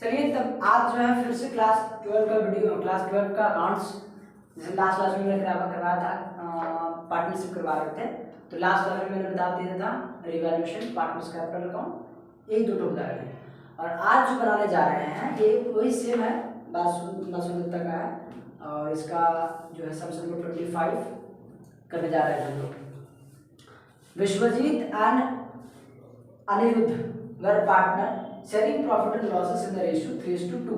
चलिए तब आज जो है फिर से क्लास 12 का वीडियो, क्लास 12 का अकाउंट्स, जैसे लास्ट क्लास में मैंने करवाया था, पार्टनरशिप करवा रहे थे। तो लास्ट क्लास में मैंने बता दिया था रिवैल्यूएशन, पार्टनर्स कैपिटल अकाउंट, यही दो टॉपिक आए हैं। और आज जो बनाने जा रहे हैं ये वही सेम है, बासुमित्ता का है, और इसका जो है सम नंबर 25 करने जा रहे हैं हम लोग। Vishwajeet and Aniruddh were partner sharing profit and losses in the ratio 3:2।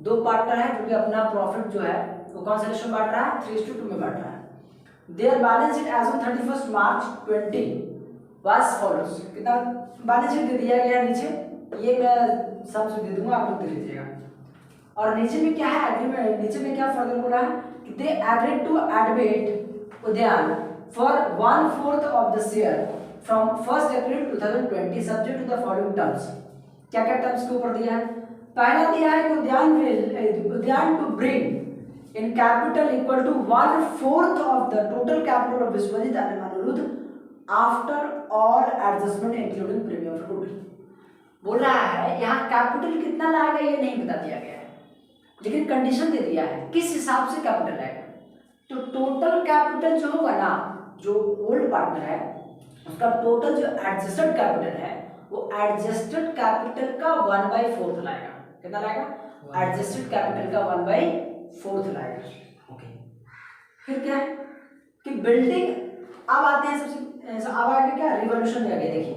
दो पार्टनर है जो कि अपना प्रॉफिट जो है वो कौन सा रेशियो बांट रहा है, 3:2 में बांट रहा है। Their balance sheet as on 31 March 20 was follows. कितना बैलेंस शीट दे दिया गया नीचे, ये मैं सब दे दूंगा, आप लोग देख लीजिएगा। और नीचे में क्या है एग्रीमेंट, नीचे में क्या फर्दर बोला है कि they agreed to admit Udyan for 1/4 of the share from 1 April 2020 subject to the following terms. क्या क्या टर्म्स के ऊपर दिया है? पहला दिया है कि Udyan to bring in capital equal to 1/4 of the total capital of Vishwajeet and Aniruddh after all adjustment including premium for goodwill. बोल रहा है यहाँ कैपिटल कितना लाएगा ये नहीं बता दिया गया है, लेकिन कंडीशन दे दिया है किस हिसाब से कैपिटल लाएगा। तो टोटल कैपिटल जो होगा ना, जो ओल्ड पार्टनर है उसका टोटल जो एडजस्टेड कैपिटल है वो एडजस्टेड कैपिटल का 1/4 लाएगा। कितना लाएगा? एडजस्टेड कैपिटल का 1/4 लाएगा। ओके, फिर क्या है कि बिल्डिंग, अब आते हैं सबसे, अब आगे क्या रिवॉल्यूशन में आगे देखिए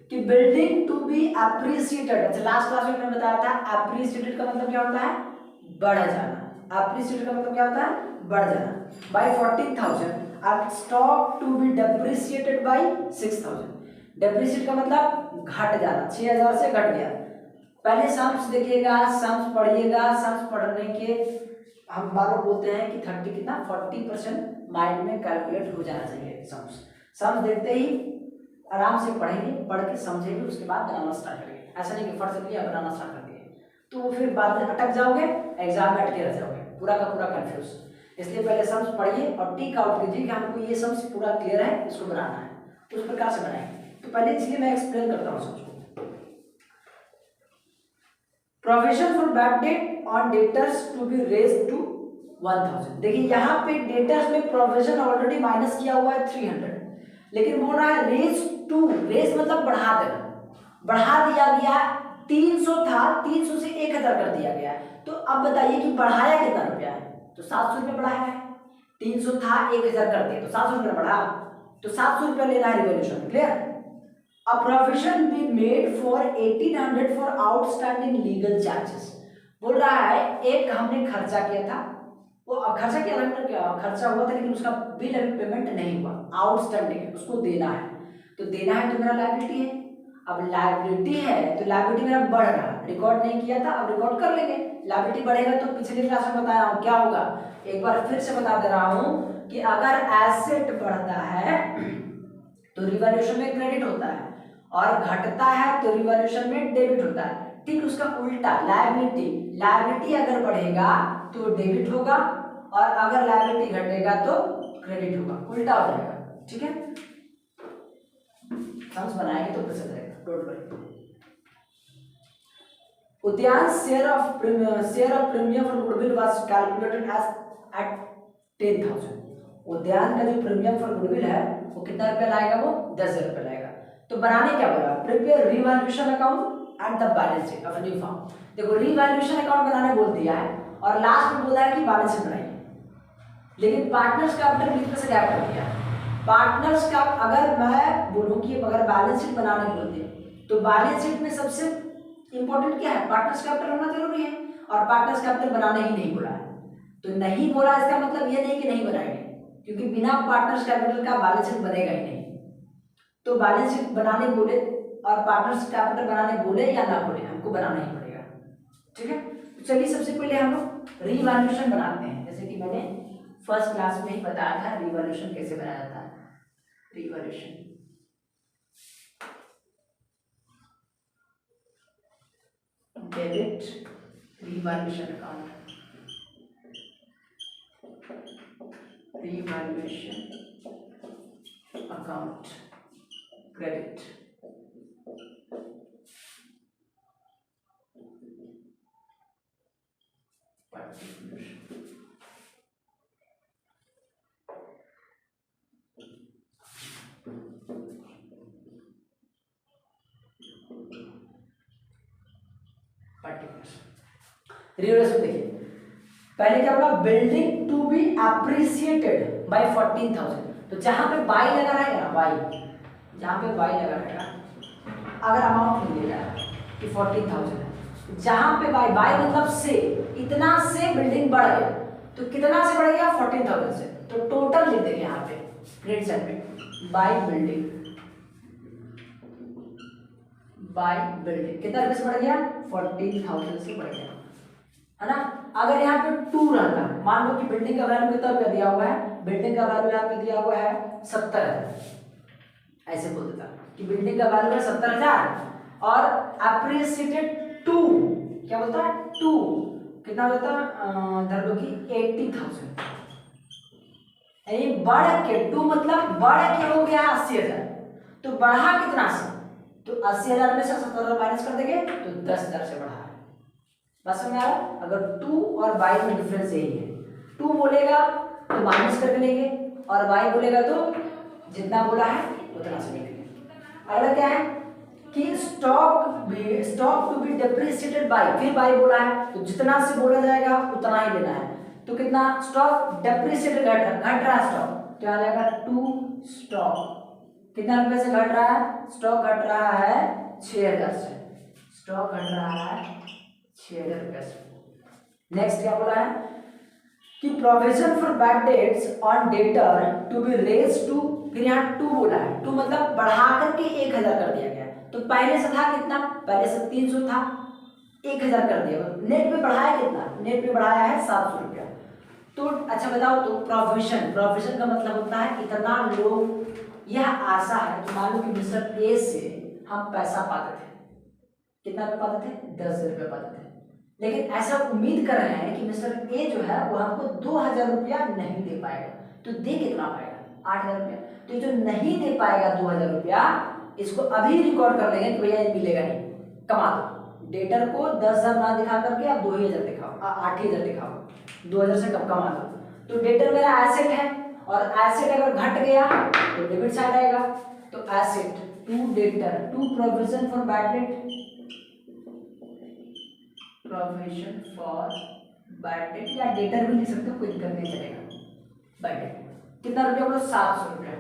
कि बिल्डिंग टू बी एप्रिसिएटेड। अच्छा, लास्ट क्लास में मैंने बताया था एप्रिसिएटेड का मतलब क्या होता है, बढ़ जाना। एप्रिसिएटेड का मतलब क्या होता है, बढ़ जाना। बाय 14,000 और stock to be depreciated by 6,000। Depreciate का मतलब घट जाना, 6,000 से घट गया। पहले सम्स देखिएगा, सम्स पढ़िएगा, सम्स पढ़ने के हम बार बोलते हैं कि 30 कितना 40% माइंड में कैलकुलेट हो जाना चाहिए। सम्स देखते ही आराम से पढ़ेंगे, पढ़ के समझेंगे, उसके बाद बनाना स्टार्ट करेंगे। ऐसा नहीं कि फट से लिया बनाना स्टार्ट कर दिए तो फिर बाद में अटक जाओगे, एग्जाम में अटके रह जाओगे, पूरा का पूरा कंफ्यूज। इसलिए पहले सम्स पढ़िए और टिक आउट कीजिए कि हमको ये सम्स पूरा क्लियर है, इसको बनाना है, उस प्रकार से बनाएंगे। तो पहले इसलिए मैं एक्सप्लेन करता हूँ सबको। Provision for bad debt on debtors to be raised to 1,000। देखिए यहाँ पे डेटर्स में प्रोविजन ऑलरेडी माइनस किया हुआ है 300, लेकिन बोल रहा है रेज टू, रेज मतलब बढ़ा देना, बढ़ा दिया गया। 300 था, 300 से 1,000 कर दिया गया। तो अब बताइए कि बढ़ाया कितना रुपया है, तो 700 रुपये बढ़ाया है। 300 था, 1,000 कर दिया तो 700 रुपये बढ़ा, तो 700 रुपये लेना है revolution. Clear? A provision be made for 1,800 for outstanding legal charges। बोल रहा है एक हमने खर्चा किया था, वो खर्चा किया था, क्या खर्चा हुआ था लेकिन उसका बिल अभी पेमेंट नहीं हुआ, आउटस्टैंडिंग है, उसको देना है। तो देना है तो मेरा लायबिलिटी है। अब लायबिलिटी है तो लायबिलिटी मेरा बढ़ रहा है, रिकॉर्ड नहीं किया था, अब रिकॉर्ड कर लेंगे। लायबिलिटी बढ़ेगा तो पिछली क्लास में बताया हूँ क्या होगा, एक बार फिर से बता दे रहा हूँ कि अगर एसेट बढ़ता है तो रिवॉल्यूशन में क्रेडिट होता है, और घटता है तो रिवॉल्यूशन में डेबिट होता है। ठीक उसका उल्टा लायबिलिटी अगर बढ़ेगा तो डेबिट होगा, और अगर लायबिलिटी घटेगा तो क्रेडिट होगा, उल्टा हो जाएगा। ठीक है, सम्स बनाएंगे तो कैसे रहेगा, don't worry. Udyan share of premium for goodwill was calculated as at 10,000। Udyan का जो प्रीमियम फॉर गुडविल है वो कितना रुपया लाएगा, वो 10,000 रुपया लाएगा। तो बनाने क्या बोला, prepare revaluation account and the balance sheet of new form. देखो रिवैल्यूएशन अकाउंट बनाने बोल दिया है और लास्ट में बोला है कि बैलेंस शीट बनाइए, लेकिन पार्टनर्स कैपिटल बीच में से गैप कर दिया। पार्टनर्स का अगर मैं बोलूं कि अगर बैलेंस शीट बनाने बोल दिया तो बैलेंस शीट में सबसे इंपॉर्टेंट क्या है, पार्टनर्स कैपिटल होना जरूरी है, और पार्टनर्स कैपिटल बनाने ही नहीं बोला है। तो नहीं बोला इसका मतलब ये नहीं कि नहीं बनाएंगे, क्योंकि बिना पार्टनर्स कैपिटल का बैलेंस शीट बनेगा ही नहीं। तो बैलेंस शीट बनाने बोले और पार्टनर्स कैपिटल बनाने बोले या ना बोले, हमको बनाना ही पड़ेगा। ठीक है, तो चलिए सबसे पहले हम लोग रिवैल्यूएशन बनाते हैं, जैसे कि मैंने फर्स्ट क्लास में ही बताया था रिवैल्यूएशन कैसे बनाया जाता है। Revaluation debit revaluation account, revaluation account credit. Revolution देखिए, पहले क्या होगा, building to be appreciated by 14,000। तो जहां पे बाई लगा रहेगा ना, बाई, जहां पे बाई लगा रहेगा, अगर अमाउंट मिलेगा कि 14,000 है, जहां पे बाई, बाई मतलब से, इतना से बिल्डिंग बढ़ गया, तो कितना से बढ़ गया, 14,000 से, तो टोटल लिख देंगे यहाँ पे ग्रेड सेट में, बाई बिल्डिंग, बाई बिल्डिंग कितना रुपये से बढ़ गया, 14,000 से बढ़ गया, है ना। अगर यहाँ पे 2 रहता, मान लो कि बिल्डिंग का वैल्यू कितना रुपया दिया हुआ है, बिल्डिंग का वैल्यू यहाँ पे दिया हुआ है 70,000, ऐसे बोल देता कि बिल्डिंग का वैल्यू है 70,000 और अप्रिसिएटेड 2, क्या बोलता है, 2 कितना होता है, धर लो कि 80,000, यानी बढ़ के 2 मतलब बढ़ के हो गया 80,000, तो बढ़ा कितना से, तो 80,000 में से 70,000 माइनस कर देंगे तो 10,000 से बढ़ा है। बस समझ आ रहा है। अगर 2 और y में डिफरेंस यही है, 2 बोलेगा तो माइनस करके लेंगे और y बोलेगा तो जितना बोला है उतना से लेंगे। अगला क्या है कि stock to be depreciated by, फिर बाय बोला है तो जितना से बोला जाएगा उतना ही लेना है, तो कितना, स्टॉक डेप्रिसिएटेड घट रहा है स्टॉक, तो आ जाएगा 2 स्टॉक कितना रुपए से घट रहा है, स्टॉक घट रहा है 6,000 से, स्टॉक घट रहा है 6,000 रुपए से। नेक्स्ट क्या बोला है कि provision for bad debts on debtor to be raised to, फिर यहाँ 2 बोला है, 2 मतलब बढ़ा करके 1,000 कर दिया गया, तो पहले से था कितना, पहले से 300 था, 1,000 कर दिया, नेट पे बढ़ाया कितना, नेट पे बढ़ाया है 700 रुपया। तो अच्छा बताओ, तो प्रोविजन, प्रोविजन का मतलब होता है इतना लोग, यह आशा है कि मान लो कि मिस्टर ए से हम पैसा पाते थे, कितना रुपये पाते थे, 10,000 रुपये पाते थे, लेकिन ऐसा उम्मीद कर रहे हैं कि मिस्टर ए जो है वो हमको 2,000 रुपया नहीं दे पाएगा, तो दे कितना पाएगा, 8,000 रुपया, तो जो नहीं दे पाएगा 2,000 रुपया, इसको अभी रिकॉर्ड कर लेंगे कि भैया ये मिलेगा नहीं, कमा दो, डेटर को 10,000 ना दिखा करके आप 2,000 दिखाओ, 8,000 दिखाओ, 2,000 से कम कमा दो, तो डेटर मेरा एसेट है और एसेट अगर घट गया तो डेबिट साइड आएगा, तो asset to debtor, to provision for bad debt, provision for bad debt या डेटर भी लिख सकते हो, कोई दिक्कत नहीं चलेगा, बैड डेट कितना रुपया बोलो, 700 रुपया।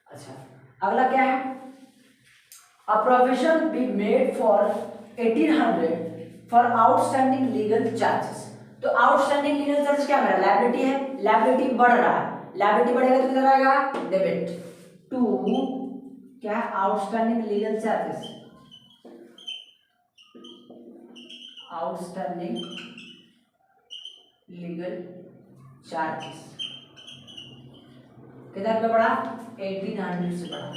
अच्छा अगला क्या है, a provision be made for 1,800 for outstanding legal charges, तो आउटस्टैंडिंग लीगल चार्ज क्या है, लायबिलिटी है, लायबिलिटी बढ़ रहा है, लायबिलिटी बढ़ेगा तो कितना आएगा, डेबिट टू क्या है, outstanding legal charges, outstanding legal charges कितना रुपया बढ़ा, 1,800 से बढ़ा।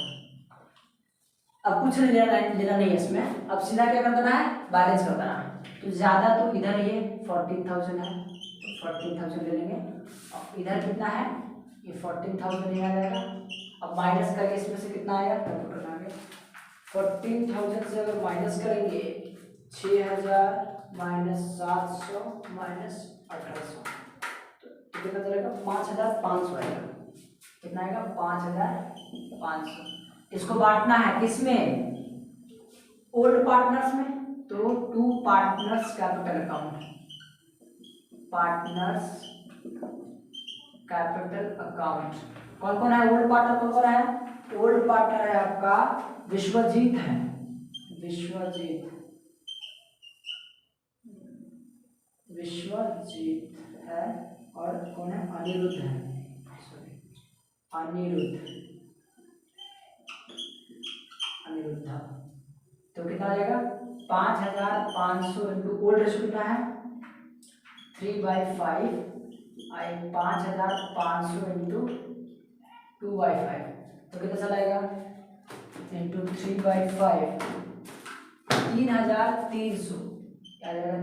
अब कुछ नहीं लेना नहीं है इसमें, अब सीधा क्या कर देना है, बैलेंस कर देना है, तो ज्यादा तो इधर ये 14,000 है, तो 14,000 ले लेंगे, और इधर कितना है, ये 14,000 ही आ जाएगा, अब माइनस करके इसमें से कितना आएगा, कैलकुलेटर में आगे 14,000 से अगर माइनस करेंगे 6,000 माइनस 700 माइनस 1,800, तो कितना चलेगा, 5,500 आएगा, कितना आएगा, 5,500। इसको बांटना है किसमें, ओल्ड पार्टनर्स में, तो 2 partners capital account, partners capital account, कौन कौन है ओल्ड पार्टनर, कौन कौन है, ओल्ड पार्टनर है आपका विश्वजीत है, विश्वजीत है, और कौन है, अनिरुद्ध है, अनिरुद्ध, तो कितना आ जाएगा, 5,500 इंटू ओल्ड रेशो कितना है 3/5, आई 5,500 इंटू 2/5, तो कितना चला आएगा, इंटू 3/5, 3,300, क्या जाएगा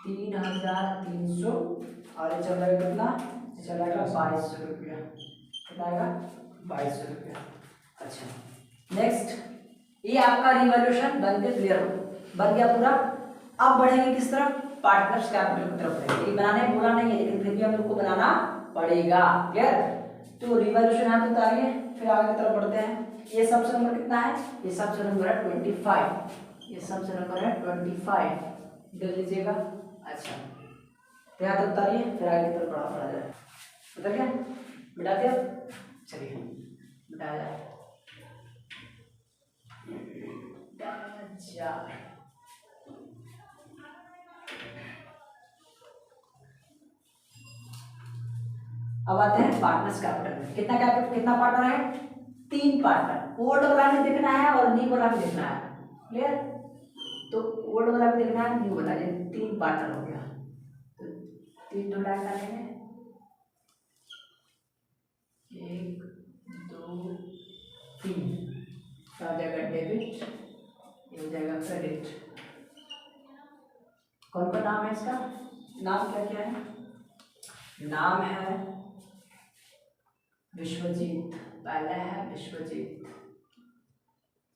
3,300, और ये चल जाएगा कितना, ये चल जाएगा 2,200 रुपया, कितना आएगा 2,200 रुपया। अच्छा नेक्स्ट, ये आपका रिवॉल्यूशन बन के क्लियर हो, बन गया पूरा। अब बढ़ेंगे किस तरफ, पार्टनर्स कैपिटल की तरफ बढ़ेगा। ये बनाने बोला नहीं है लेकिन फिर भी हम लोग को बनाना पड़ेगा। क्लियर? तो रिवॉल्यूशन यहाँ पे उतारिए, फिर आगे की तरफ बढ़ते हैं। ये सबसे नंबर कितना है? ये सबसे नंबर है 25। ये सबसे नंबर है 25, देख लीजिएगा। अच्छा, तो यहाँ तक उतारिए, फिर आगे की तरफ पढ़ा जाए। उतर गया? मिटा दिया? चलिए मिटाया जाए। अब आते हैं पार्टनर्स कैपिटल में। कितना पार्टनर है? 3 पार्टनर। ओल्ड वाला भी देखना है और न्यू वाला भी देखना है। क्लियर? तो ओल्ड वाला भी देखना है, न्यू वाला, ये 3 पार्टनर हो गया। तो 3 ढूंढा करेंगे, 1 2 3। हो जाएगा डेबिट, ये हो जाएगा क्रेडिट। कौन सा नाम है इसका? नाम क्या क्या है? नाम है विश्वजीत, पहला है विश्वजीत,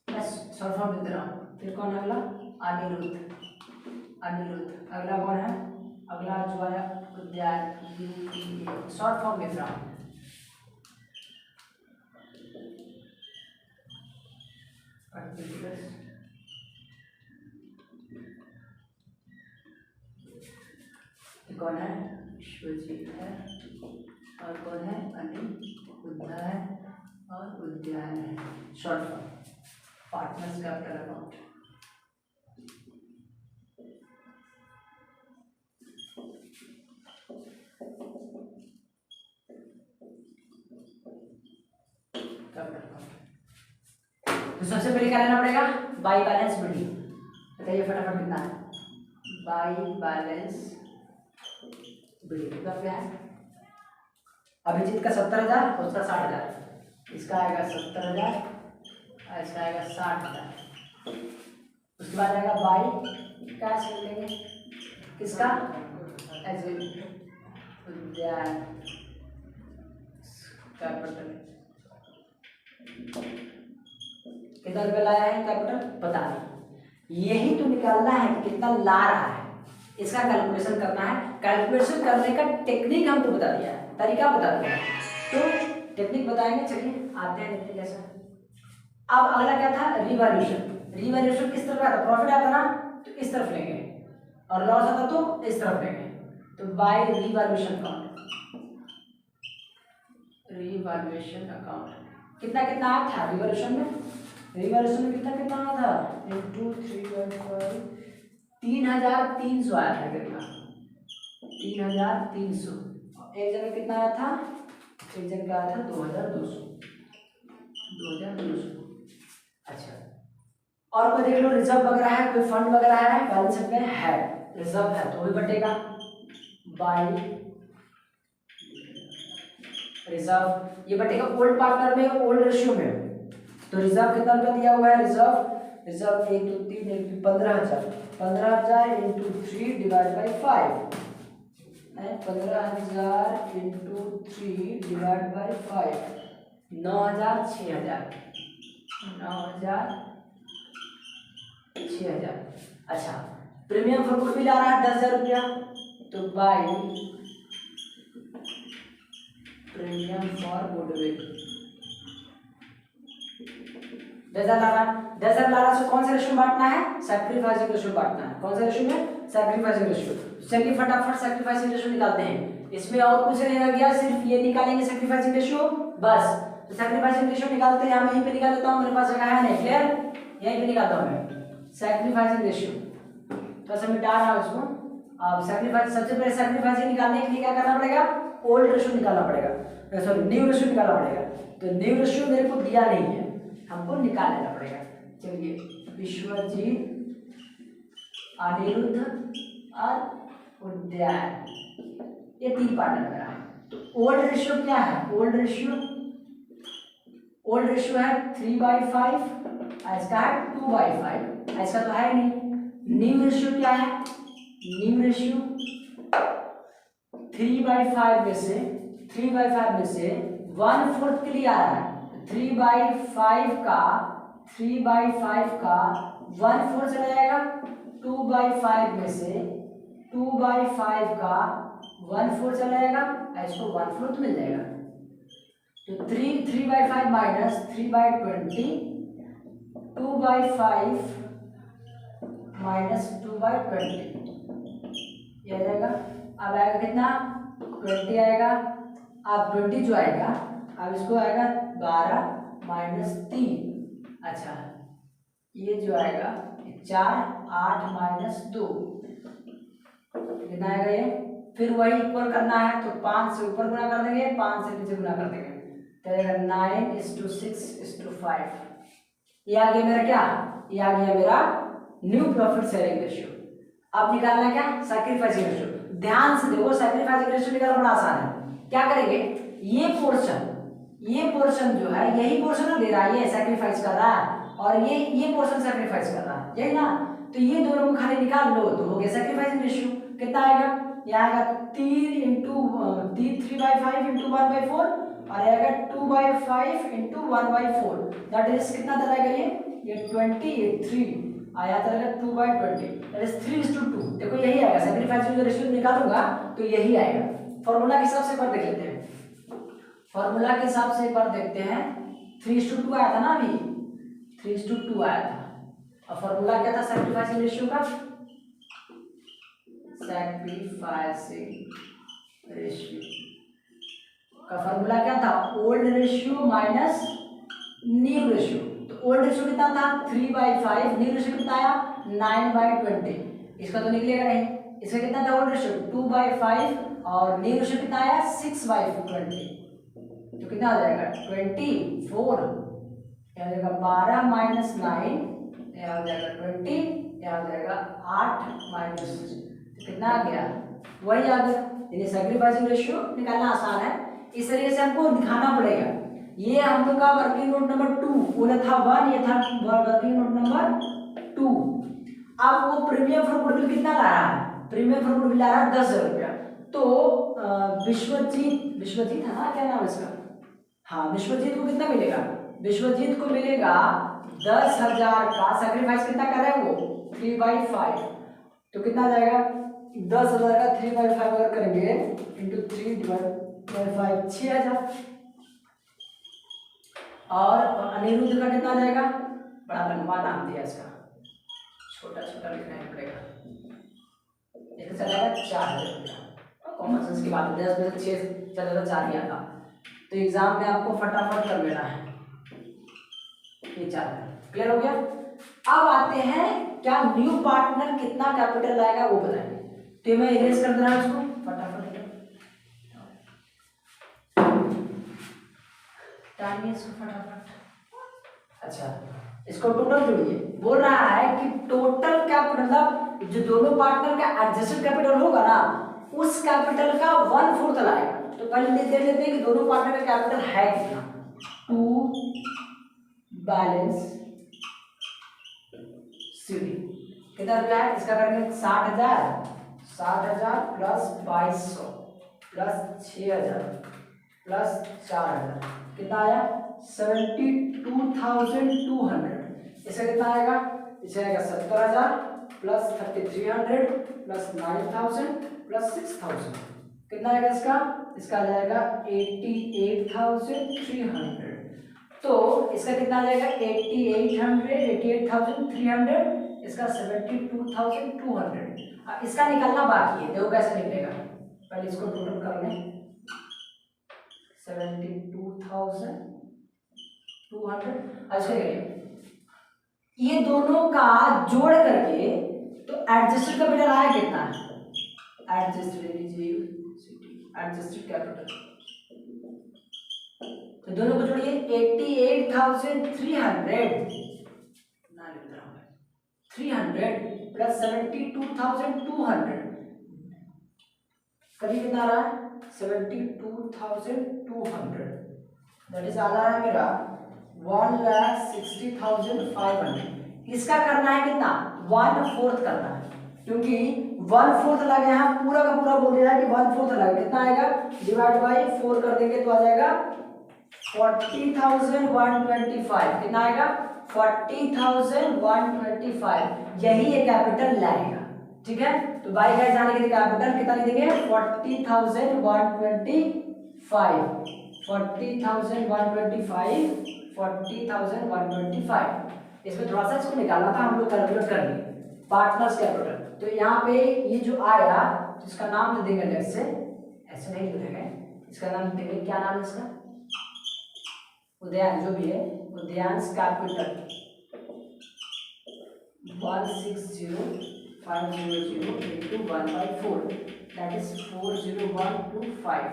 बस शॉर्ट फॉर्म लिख रहा हूँ। फिर कौन है अगला? अनिरुद्ध। अनिरुद्ध। अगला कौन है? अगला जो आया उद्यान, शॉर्ट फॉर्म लिख रहा हूँ। कौन है? विश्वजीत है, और कौन है? अनिरुद्ध है, और उद्यान है। Short form partners capital account. तो सबसे पहले क्या लेना पड़ेगा? By balance building. बताइए फटाफट कितना है? बाई बैलेंस बिल्डिंग का क्या है? अभिजीत का 70,000, उसका 60,000। इसका आएगा 70,000, इसका आएगा 60,000। उसके बाद आएगा बाई क्या से लेंगे? किसका? उद्यान कैपिटल। कितना रुपया लाया है कैपिटल? पता नहीं। यही तो निकालना है कि कितना ला रहा है, इसका कैलकुलेशन करना है। कैलकुलेशन करने का टेक्निक हमको बता दिया है, तरीका बता दिया है, तो टेक्निक बताएंगे। चलिए आते हैं देखते कैसा। अब अगला क्या था? रिवॉल्यूशन। रिवॉल्यूशन किस तरफ आता? प्रॉफिट आता ना तो इस तरफ लेंगे, और लॉस आता तो इस तरफ लेंगे। तो by revolution account, revolution account कितना कितना आया था रिवॉल्यूशन में? रिवॉल्यूशन में कितना कितना आया था? 2 3 3,300 आया था। कितना? 3,300। एक जगह कितना आया था? एक जगह आया था 2,200। 2,200। अच्छा, और कोई देख लो रिजर्व वगैरह है, कोई फंड वगैरह है बैलेंस शीट में है, रिजर्व है तो भी बटेगा बाय रिजर्व। ये बटेगा ओल्ड पार्टनर में, ओल्ड रेशियो में। तो रिजर्व कितना रुपया दिया हुआ है? रिजर्व 1 2 3 1 15,000। 15,000 इंटू 3 डिवाइड बाई 5 है। 15,000 इंटू 3 डिवाइड बाई 5 9,000 6,000 9,000 6,000। अच्छा, प्रीमियम फॉर गुडविल ला रहा है 10,000 रुपया, तो बाई प्रीमियम फॉर गुडविल 10,000 ला रहा है। 10,000 ला रहा है, कौन सा रेशियो बांटना है? सैक्रिफाइसिंग रेशियो बांटना है। कौन सा रेशियो में? Sacrificing ratio. चलिए फटाफट सैक्रिफाइसिंग रेशियो निकालते हैं। इसमें और कुछ नहीं रह गया, सिर्फ ये निकालेंगे सैक्रिफाइसिंग रेशियो बस। तो सैक्रिफाइसिंग रेशियो निकालते हैं, हम यहीं पे निकाल देता हूं, मेरे पास जगह है नहीं। क्लियर? यहीं पे निकालता हूं मैं सैक्रिफाइसिंग रेशियो। तो ऐसा मिटा रहा हूं इसको। अब सैक्रिफाइस, सबसे पहले सैक्रिफाइसिंग निकालने के लिए क्या करना पड़ेगा? ओल्ड रेशियो निकालना पड़ेगा, सॉरी न्यू रेशियो निकालना पड़ेगा। तो न्यू रेशियो मेरे को दिया नहीं है, हमको निकाल लेना पड़ेगा। चलिए, विश्वजीत, अनिरुद्ध और उद्यान, ये 3 पार्टनर मेरा है। तो ओल्ड रेशियो क्या है? ओल्ड रेशियो है 3/5, इसका है 2/5, इसका तो है नहीं। न्यू रेशियो क्या है? न्यू रेशियो 3/5 में से 1/4 के लिए आ रहा है। 3/5 का 1/4 चला जाएगा। 2/5 में से 2/5 का 1/4 चला जाएगा, इसको 1/4 मिल जाएगा। तो 3/5 माइनस 3/20, 2/5 माइनस 2/20 ये आ जाएगा। अब आएगा कितना 20 आएगा। अब 20 जो आएगा अब इसको आएगा 12 माइनस 3। अच्छा ये जो आएगा 4 8 माइनस 2 कितना आएगा ये। फिर वही इक्वल करना है तो 5 से ऊपर गुना कर देंगे, 5 से नीचे गुना कर देंगे तो आएगा 9:6:5। ये आ गया मेरा क्या, ये आ गया मेरा न्यू प्रॉफिट शेयरिंग रेशियो। अब निकालना क्या सैक्रिफाइसिंग रेशियो। ध्यान से देखो सैक्रिफाइसिंग रेशियो निकालना बड़ा आसान है। क्या करेंगे ये पोर्शन जो है यही पोर्शन दे रहा है, ये सैक्रिफाइस कर रहा है और ये पोर्शन सैक्रिफाइस कर रहा है, यही ना। तो ये दोनों को खाली निकाल लो तो हो गया सैक्रिफाइसिंग रेशियो। कितना आएगा, ये आएगा 3 इंटू 3/5 इंटू 1/4 और आएगा 2/5 इंटू 1/4 दैट इज कितना चलाएगा ये 20 ये 3 आया चलेगा 2/20 दैट इज 3:2। देखो यही आएगा सैक्रिफाइसिंग रेशियो निकालूंगा तो यही आएगा। फॉर्मूला के हिसाब से एक बार देख लेते हैं। फॉर्मूला के हिसाब से एक बार देखते हैं 3:2 आया था ना, अभी 3:2 आया था। और फॉर्मूला क्या था सैक्रिफाइसिंग रेशियो का, सैक्रिफाइसिंग रेशियो का फॉर्मूला क्या था old ratio minus new ratio. तो ओल्ड रेशियो कितना था 3/5, न्यू रेशियो कितना आया 9/20। इसका तो निकलेगा नहीं, इसका कितना था ओल्ड रेशियो 2/5 और न्यू रेशियो कितना आया 6/20। तो कितना आ जाएगा 24, यह आ जाएगा 12 माइनस 9, यह आ जाएगा 20, यह आ जाएगा 8 माइनस 6। तो कितना आ गया वही आ गया। यानी सैक्रिफाइसिंग रेशियो निकालना आसान है। इस तरीके से हमको दिखाना पड़ेगा। ये हम लोग का वर्किंग नोट नंबर 2, वो था 1, ये था वर्किंग नोट नंबर 2। अब वो प्रीमियम फॉर गुडविल कितना ला रहा है, प्रीमियम फॉर गुडविल ला रहा है 10,000 रुपया। तो विश्वजीत है ना, क्या नाम है इसका, हाँ विश्वजीत को कितना मिलेगा, विश्वजीत को मिलेगा 10,000 का सैक्रिफाइस कितना कर रहा है वो 3/5। तो कितना आ जाएगा 10,000 का 3/5 अगर करेंगे इंटू 3/5 6,000। और अनिरुद्ध का कितना आ जाएगा, बड़ा लंबा नाम दिया इसका, छोटा छोटा लिखना ही पड़ेगा। इसका चलेगा 4,000 रुपया। कॉमन सेंस की बात है, 10 में से 6 चलेगा 4 ही आता। तो एग्जाम में आपको फटाफट कर लेना है ये 4। क्लियर हो गया। अब आते हैं क्या न्यू पार्टनर कितना कैपिटल लाएगा वो बताएंगे। तो मैं इरेज कर दे रहा हूं इसको फटाफट, टाइम इसको फटाफट। अच्छा इसको टोटल जोड़िए, बोल रहा है कि टोटल कैपिटल मतलब जो दोनों पार्टनर का एडजस्टेड कैपिटल होगा ना उस कैपिटल का 1/4 लाएगा। तो पहले देख लेते हैं कि दोनों पार्टनर का कैपिटल है कितना। टू बैलेंस सीडी कितना रुपया है, इसका करेंगे 60,000 प्लस 2200 प्लस 6,000 प्लस 4,000 कितना आया 72,200। इसका कितना आएगा, इसका आएगा 70,000 प्लस 3,300 प्लस 9,000 प्लस 6,000 कितना आएगा इसका आ जाएगा 88,300। तो इसका कितना आ जाएगा 88,300, इसका 72,200। अब इसका निकालना बाकी है, देखो कैसे निकलेगा। पहले इसको टोटल कर लें 72,200। अच्छा ये दोनों का जोड़ करके तो एडजस्टेड कैपिटल आया कितना है, एडजस्टेड कैपिटल तो दोनों को जोड़िए 88,300 प्लस 72,200 कभी कितना आ रहा है 72,200 दैट इज आ रहा है मेरा 1,60,500। इसका करना है कितना 1/4 करना है, क्योंकि 1/4 लगे यहाँ पूरा का पूरा बोल दिया है कि 1/4 लगे। कितना आएगा डिवाइड बाई 4 कर देंगे तो आ जाएगा 40,125। कितना आएगा 40,125। यही ये कैपिटल लाएगा। ठीक है। तो बाई गैस जाने के लिए कैपिटल कितना लिखेंगे 40,125 40,125 इसमें थोड़ा सा इसको निकालना था, हम लोग कैलकुलेट कर लिए पार्टनर्स कैपिटल। तो यहाँ पे ये जो आया इसका नाम दे देंगे अलग से, ऐसे नहीं लिखेंगे, इसका नाम देंगे, क्या नाम है इसका, उदयान, जो भी है उदयांश capital 160,500,1/4 that is 40125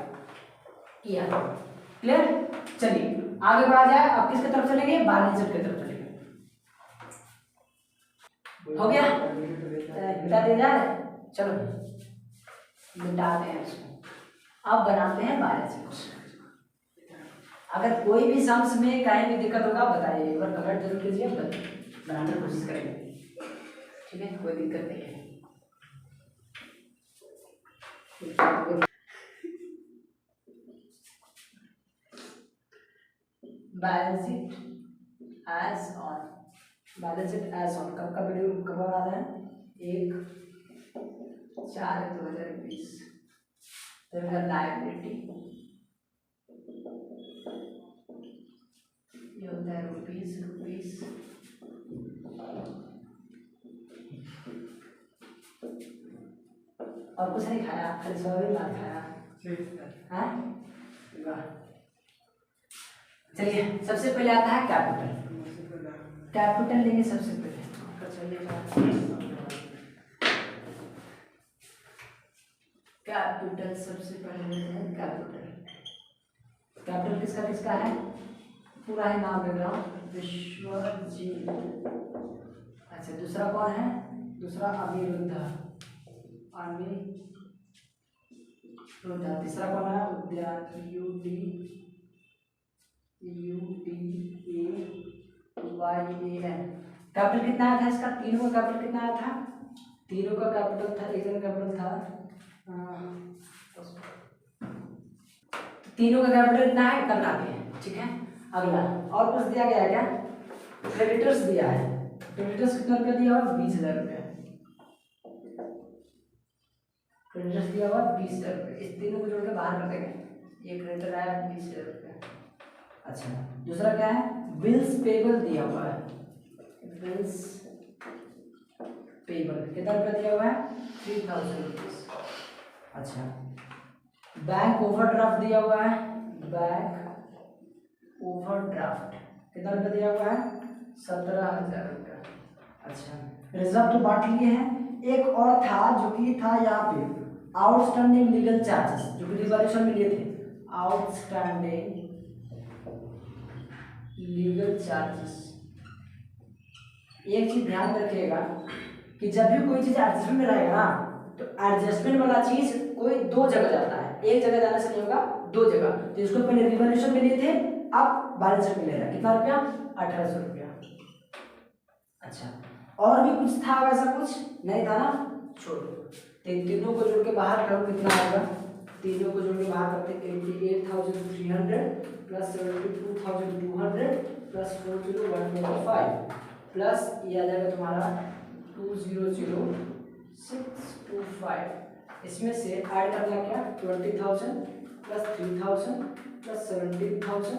year. Clear. चलिए आगे बढ़ा जाए, अब किसके तरफ चलेंगे, बैलेंस शीट की तरफ चलेंगे। हो गया, मिटा दे जाए, चलो मिटाते हैं इसको, अब बनाते हैं बैलेंस शीट। अगर कोई भी सम्स में कहीं भी दिक्कत होगा बताइए, एक बार कमेंट जरूर कीजिए, बनाने की कोशिश करेंगे, ठीक है, कोई दिक्कत नहीं है। Balance sheet as on, balance sheet as on कब का वीडियो कब आ रहा है, 1/4/2020। लायबिलिटी ये होता है रुपीस और कुछ नहीं खाया, खाली सोयाबीन भात खाया, हाँ वाह। चलिए सबसे पहले आता है कैपिटल, कैपिटल लेंगे सबसे पहले, कैपिटल सबसे पहले लेते हैं कैपिटल। कैपिटल किसका किसका है, पूरा ही नाम लिख रहा हूँ, विश्वजीत। अच्छा दूसरा कौन है, दूसरा अनिरुद्ध, तीसरा कौन है, उद्यान, UDAYAN। कैपिटल कितना आया था इसका, तीनों का कैपिटल कितना आया था, तीनों का कैपिटल था, एक जन कैपिटल था, तीनों का कैपिटल कितना है, इतना बनाते हैं, ठीक है। अगला और कुछ दिया गया है क्या, क्रेडिटर्स दिया है, क्रेडिटर्स कितना रुपया दिया हुआ, 20,000 रुपया, क्रेडिटर्स दिया हुआ 20,000 रुपये, इस तीनों को जोड़ के बाहर कर देंगे, ये क्रेडिटर आया 20,000 रुपये। अच्छा दूसरा क्या है, बिल्स पेबल दिया हुआ है, बिल्स पेबल कितना रुपया दिया हुआ है, 3,000 रुपीज। अच्छा बैंक ओवरड्राफ्ट दिया हुआ है, बैंक ओवरड्राफ्ट कितना रुपया दिया हुआ है, 17,000 रुपया। अच्छा रिजर्व तो बांट लिए हैं, एक और था जो कि था यहाँ पे आउटस्टैंडिंग लीगल चार्जेस, जो कि रिवॉल्यूशन में लिए थे, आउटस्टैंडिंग लीगल चार्जेस। एक चीज ध्यान रखिएगा कि जब भी कोई चीज एडजस्टमेंट में रहेगा ना, तो एडजस्टमेंट वाला चीज कोई दो जगह जाता है, एक जगह जाने से नहीं होगा, दो जगह। तो इसको पहले रिवॉल्यूशन में लिए थे, अब बैलेंस शीट में ले रहा है, कितना रुपया, 1,800 रुपया। अच्छा और भी कुछ था वैसा, कुछ नहीं था ना, छोड़ो, तीनों को जोड़ के बाहर करो, कितना आएगा, तीनों को जोड़ के बाहर करते 88,300 प्लस 72,200 प्लस 40,125 प्लस ये आ जाएगा तुम्हारा 200,625। इसमें से ऐड करना क्या, 20,000 प्लस 3,000 प्लस 17,000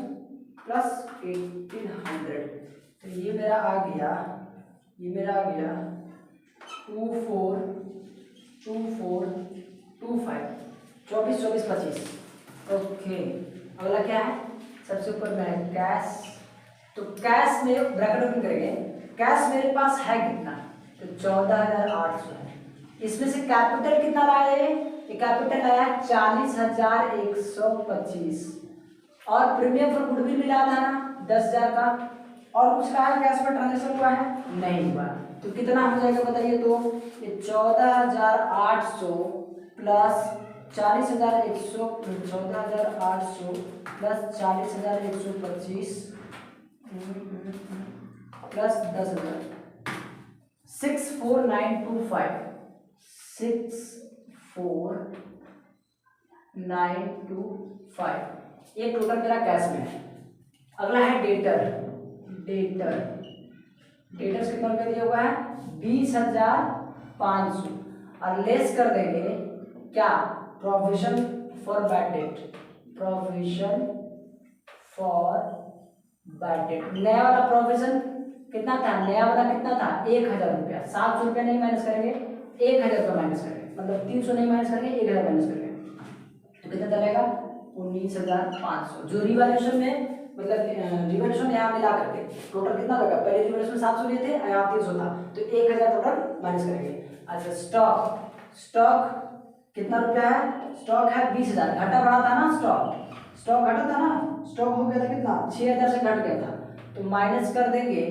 प्लस 1,800। तो ये मेरा आ गया 24,24,25 24,24,25। ओके अगला क्या है, सबसे ऊपर में है कैश। तो कैश में ब्रैकेट ओपन करेंगे, कैश मेरे पास है कितना, तो 14,800 है। इसमें से कैपिटल कितना लाया है, ये कैपिटल आया 40,125 और प्रीमियम फॉर गुडविल मिला था ना 10,000 का, और कुछ रहा है कैश में ट्रांजेक्शन हुआ है, नहीं हुआ। तो कितना हो जाएगा बताइए, तो ये 14,800 प्लस 40,100 14,800 प्लस 40,125 प्लस 10,000 64,925 64,925 ये टोटल मेरा कैश में है। अगला है डेटर्स कितना रुपया दिया हुआ है, 20,500। और लेस कर देंगे क्या, provision for bad debt, provision for bad date. नया वाला प्रोविजन कितना था, नया वाला कितना था 1000 रुपया, 700 रुपया नहीं माइनस करेंगे, 1000 रुपया माइनस करेंगे, मतलब 300 नहीं माइनस करेंगे, 1000 माइनस करेंगे, तो कितना चलेगा 19,500। जो रिवैल्यूएशन में मतलब रिवैल्यूएशन यहाँ मिला करके टोटल कितना लगा, पहले रिवैल्यूएशन 700 लिए थे, यहाँ 300 था, तो 1000 टोटल माइनस करेंगे। अच्छा स्टॉक, स्टॉक कितना रुपया है, स्टॉक है 20,000, घटा बढ़ा था ना, स्टॉक घटा था ना, स्टॉक हो गया था कितना 6000 से घट गया था, तो माइनस कर देंगे,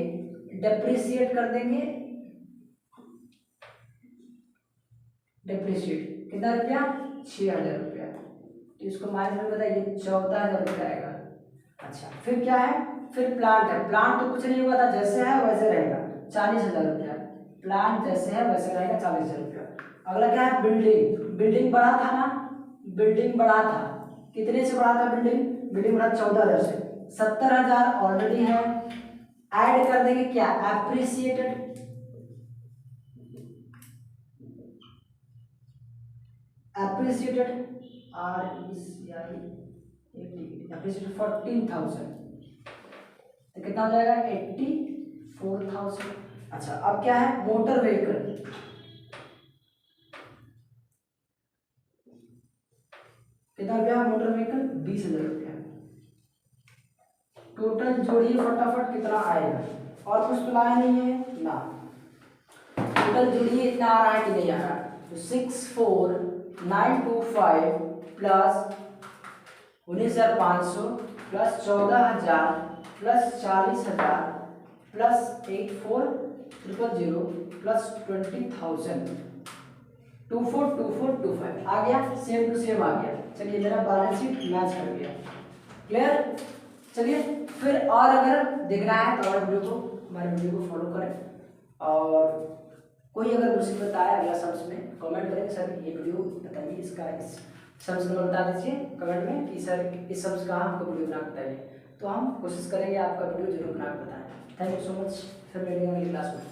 डेप्रिसिएट कर देंगे, डेप्रिसिएट कितना रुपया 6000 रुपया, तो इसको माइनस में बताइए 14,000 रुपया आएगा। अच्छा फिर क्या है, फिर प्लांट है, प्लांट तो कुछ नहीं हुआ था, जैसे है वैसे रहेगा 40,000 रुपया, प्लांट जैसे है वैसे रहेगा 40,000 रुपया। अगला क्या है, बिल्डिंग, बिल्डिंग बढ़ा था ना, बिल्डिंग बढ़ा था, कितने से बढ़ा था बिल्डिंग, बिल्डिंग बढ़ा 14,000 से, 70,000 ऑलरेडी है, ऐड कर देंगे क्या, एप्रिसिएटेड, एप्रिसिएटेड एप्रिसिएटेड 14,000, तो कितना हो जाएगा 84,000। अच्छा अब क्या है, मोटर व्हीकल, कितना रुपया मोटर व्हीकल 20,000 रुपया, टोटल जोड़िए फटाफट कितना आएगा, और कुछ तो लाया नहीं है ना, टोटल जोड़िए इतना आ रहा है कि नहीं आ रहा, तो 64,925 plus 19,500 plus 14,000 plus 40,000 plus 84,000 plus 20,000, 24,24,25 आ गया, सेम टू सेम आ गया। चलिए मेरा बैलेंस शीट मैच कर गया, क्लियर। चलिए फिर और अगर देखना है तो और वीडियो को, हमारे वीडियो को फॉलो करें, और कोई अगर मुसीबत आए अगला सम्स में कमेंट करें, सर ये वीडियो बताइए, इसका इस सम्स नंबर बता दीजिए कमेंट में कि सर इस सम्स का हमको वीडियो बना बताइए, तो हम कोशिश करेंगे आपका वीडियो जरूर बना के बताएं। थैंक यू सो मच, फिर मिलेंगे अगली क्लास में।